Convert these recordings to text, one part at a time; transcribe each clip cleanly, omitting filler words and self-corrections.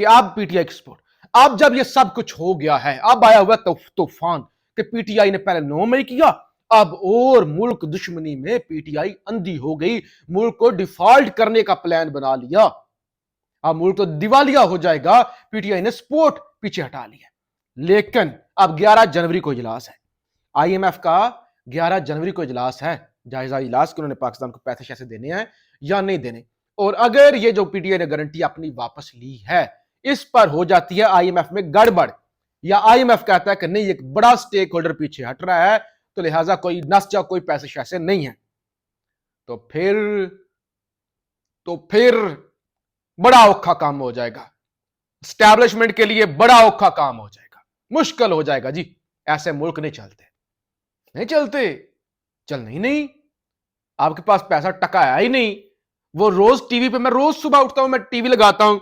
کہ اب P T I کی سپورٹ، اب جب یہ سب کچھ ہو گیا ہے، اب آیا ہوا طوفان کہ پی ٹی آئی نے پہلے 9 مئی کیا، اب اور ملک دشمنی میں پی ٹی آئی اندھی ہو گئی، ملک کو ڈیفالٹ کرنے کا پلان بنا لیا، اب ملک تو دیوالیہ ہو جائے گا، پی ٹی آئی نے سپورٹ پیچھے ہٹا لیا۔ لیکن اب 11 جنوری کو اجلاس ہے، آئی ایم ایف کا 11 جنوری کو اجلاس ہے، جائزہ اجلاس کہ انہوں نے پاکستان کو پیسے شیسے دینے ہیں یا نہیں دینے، اور اگر یہ جو پی ٹی آئی نے گارنٹی اپنی واپس لی ہے اس پر ہو جاتی ہے آئی ایم ایف میں گڑبڑ، یا آئی ایم ایف کہتا ہے کہ نہیں ایک بڑا سٹیک ہولڈر پیچھے ہٹ رہا ہے تو لہٰذا کوئی نسجا کوئی پیسے شیسے نہیں ہے، تو پھر بڑا اوکھا کام ہو جائے گا، اسٹیبلشمنٹ کے لیے بڑا اوکھا کام ہو جائے گا، مشکل ہو جائے گا جی، ایسے ملک نہیں چلتے، چلنا ہی نہیں، آپ کے پاس پیسہ ٹکا ہے ہی نہیں، وہ روز ٹی وی پہ، میں روز صبح اٹھتا ہوں، میں ٹی وی لگاتا ہوں،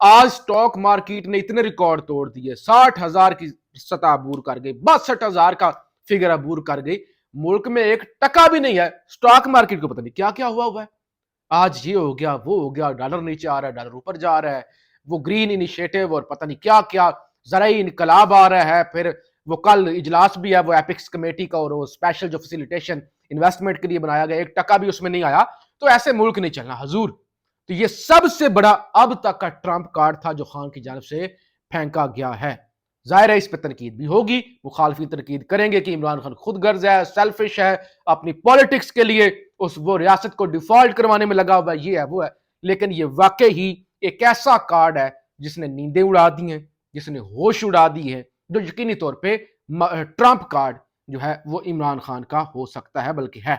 آج سٹاک مارکیٹ نے اتنے ریکارڈ توڑ دیے، 60,000 کی سطح عبور کر گئی، 62,000 کا فگر عبور کر گئی، ملک میں ایک ٹکا بھی نہیں ہے، سٹاک مارکیٹ کو پتہ نہیں کیا کیا ہوا ہے، آج یہ ہو گیا وہ ہو گیا، ڈالر نیچے آ رہا ہے، ڈالر اوپر جا رہا ہے، وہ گرین انیشیٹو اور پتہ نہیں کیا کیا زرعی انقلاب آ رہا ہے، پھر وہ کل اجلاس بھی ہے وہ ایپکس کمیٹی کا، اور وہ اسپیشل جو فیسیلیٹیشن انویسٹمنٹ کے لیے بنایا گیا، ایک ٹکا بھی اس میں نہیں آیا، تو ایسے ملک نہیں چلنا حضور۔ تو یہ سب سے بڑا اب تک کا ٹرمپ کارڈ تھا جو خان کی جانب سے پھینکا گیا ہے، ظاہر ہے اس پہ تنقید بھی ہوگی، مخالفین تنقید کریں گے کہ عمران خان خود غرض ہے، سیلفش ہے، اپنی پالیٹکس کے لیے وہ ریاست کو ڈیفالٹ کروانے میں لگا ہوا ہے، یہ ہے وہ ہے، لیکن یہ واقع ہی ایک ایسا کارڈ ہے جس نے نیندیں اڑا دی ہیں، جس نے ہوش اڑا دی ہے، جو یقینی طور پہ ٹرمپ کارڈ جو ہے وہ عمران خان کا ہو سکتا ہے، بلکہ ہے۔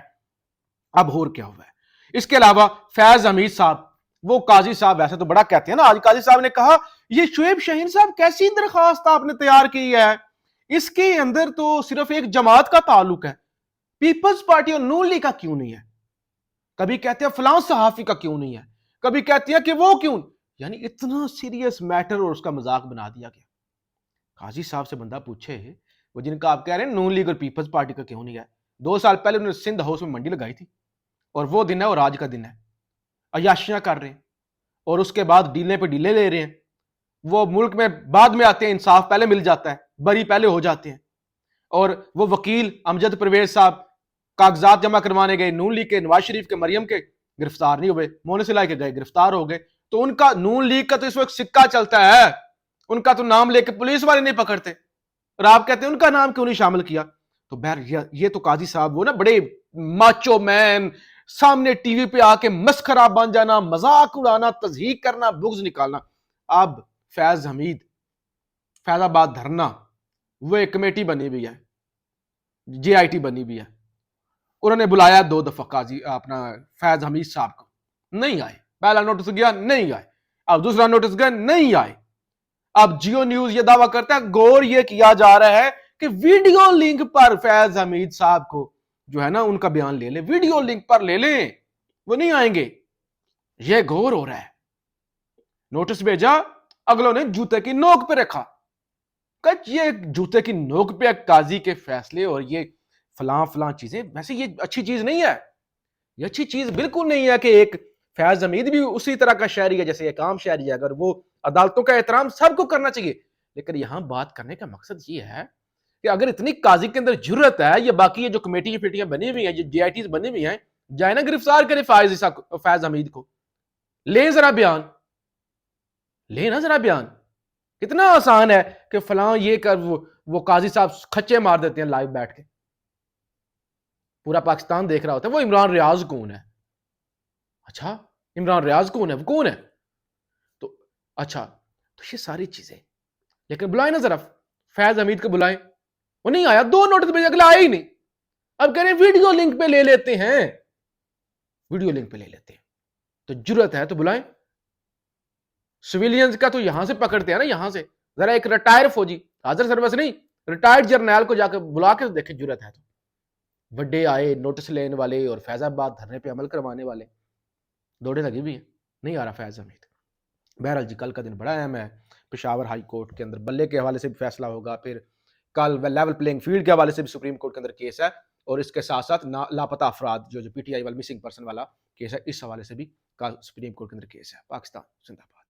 اب اور کیا ہوا ہے اس کے علاوہ فیض حمید صاحب، وہ قاضی صاحب ویسے تو بڑا کہتے ہیں نا، آج قاضی صاحب نے کہا یہ شعیب شاہین صاحب کیسی درخواست آپ نے تیار کی ہے، اس کے اندر تو صرف ایک جماعت کا تعلق ہے، پیپلز پارٹی اور نون لیگ کا کیوں نہیں ہے، کبھی کہتے ہیں فلاں صحافی کا کیوں نہیں ہے، کبھی کہتے ہیں کہ وہ کیوں، یعنی اتنا سیریس میٹر اور اس کا مذاق بنا دیا گیا۔ قاضی صاحب سے بندہ پوچھے وہ جن کا آپ کہہ رہے ہیں نون لیگ اور پیپلز پارٹی کا کیوں نہیں ہے، 2 سال پہلے انہوں نے سندھ ہاؤس میں منڈی لگائی تھی، اور وہ دن ہے اور آج کا دن ہے، عیاشیاں کر رہے ہیں اور اس کے بعد ڈیلے پہ ڈیلے لے رہے ہیں، وہ ملک میں بعد میں آتے ہیں، انصاف پہلے مل جاتا ہے، بری پہلے ہو جاتے ہیں، اور وہ وکیل امجد پرویز صاحب کاغذات جمع کروانے گئے نون لیگ کے، نواز شریف کے، مریم کے، گرفتار نہیں ہوئے، مونس الہی کے گئے گرفتار ہو گئے، تو ان کا نون لیگ کا تو اس وقت سکہ چلتا ہے، ان کا تو نام لے کے پولیس والے نہیں پکڑتے، اور آپ کہتے ہیں ان کا نام کیوں نہیں شامل کیا، تو بہر یہ تو قاضی صاحب وہ نا بڑے ماچو مین، سامنے ٹی وی پہ آ کے مسخرہ بن جانا، مذاق اڑانا، تضحیک کرنا، بغض نکالنا۔ اب فیض حمید، فیض آباد دھرنا، وہ ایک کمیٹی بنی ہوئی ہے، جے آئی ٹی بنی ہوئی ہے، انہوں نے بلایا 2 دفعہ قاضی اپنا فیض حمید صاحب کو، نہیں آئے، پہلا نوٹس گیا نہیں آئے، اب دوسرا نوٹس گیا نہیں آئے، اب جیو نیوز یہ دعویٰ کرتا ہے، غور یہ کیا جا رہا ہے کہ ویڈیو لنک پر فیض حمید صاحب کو جو ہے نا ان کا بیان لے لیں، ویڈیو لنک پر لے لیں، وہ نہیں آئیں گے، یہ غور ہو رہا ہے، نوٹس بھیجا، اگلوں نے جوتے کی نوک پہ رکھا، کہ یہ جوتے کی نوک پہ قاضی کے فیصلے اور یہ فلاں فلاں چیزیں، ویسے یہ اچھی چیز نہیں ہے، یہ اچھی چیز بالکل نہیں ہے کہ ایک فیض حمید بھی اسی طرح کا شہری ہے جیسے ایک عام شہری ہے، اگر وہ عدالتوں کا احترام سب کو کرنا چاہیے، لیکن یہاں بات کرنے کا مقصد یہ ہے کہ اگر اتنی قاضی کے اندر جرت ہے، یہ باقی یہ جو کمیٹی کی فیٹیاں بنی ہوئی ہیں، جو جے آئی ٹیز بنی ہوئی ہیں، جائے نا گرفتار کرے فیض حمید کو، لے ذرا بیان، لے نا ذرا بیان، کتنا آسان ہے کہ فلاں یہ کر، وہ قاضی صاحب کھچے مار دیتے ہیں لائیو بیٹھ کے، پورا پاکستان دیکھ رہا ہوتا ہے، وہ عمران ریاض کون ہے، اچھا عمران ریاض کون ہے، وہ کون ہے، تو اچھا تو یہ ساری چیزیں، لیکن بلائیں نا ذرا فیض حمید کو بلائیں، وہ نہیں آیا، 2 نوٹس بھیجے، اگلا آیا ہی نہیں، اب کہہ رہے ہیں ویڈیو لنک پہ لے لیتے ہیں، ویڈیو لنک پہ لے لیتے ہیں، تو جرت ہے تو بلائیں، سویلینز کا تو یہاں سے پکڑتے ہیں نا، یہاں سے ذرا ایک ریٹائر فوجی، حاضر سروس نہیں، ریٹائرڈ جرنیل کو جا کے بلا کے دیکھیں جرت ہے تو، بڑے آئے نوٹس لینے والے اور فیض آباد دھرنے پہ عمل کروانے والے دوڑے لگی بھی ہیں، نہیں آ رہا فیض حمید۔ بہرحال جی کل کا دن بڑا اہم ہے، پشاور ہائی کورٹ کے اندر بلے کے حوالے سے بھی فیصلہ ہوگا، پھر کل لیول پلینگ فیلڈ کے حوالے سے بھی سپریم کورٹ کے اندر کیس ہے، اور اس کے ساتھ ساتھ لاپتہ افراد جو پی ٹی آئی والا مسنگ پرسن والا کیس ہے، اس حوالے سے بھی کل سپریم کورٹ کے اندر کیس ہے۔ پاکستان زندہ باد۔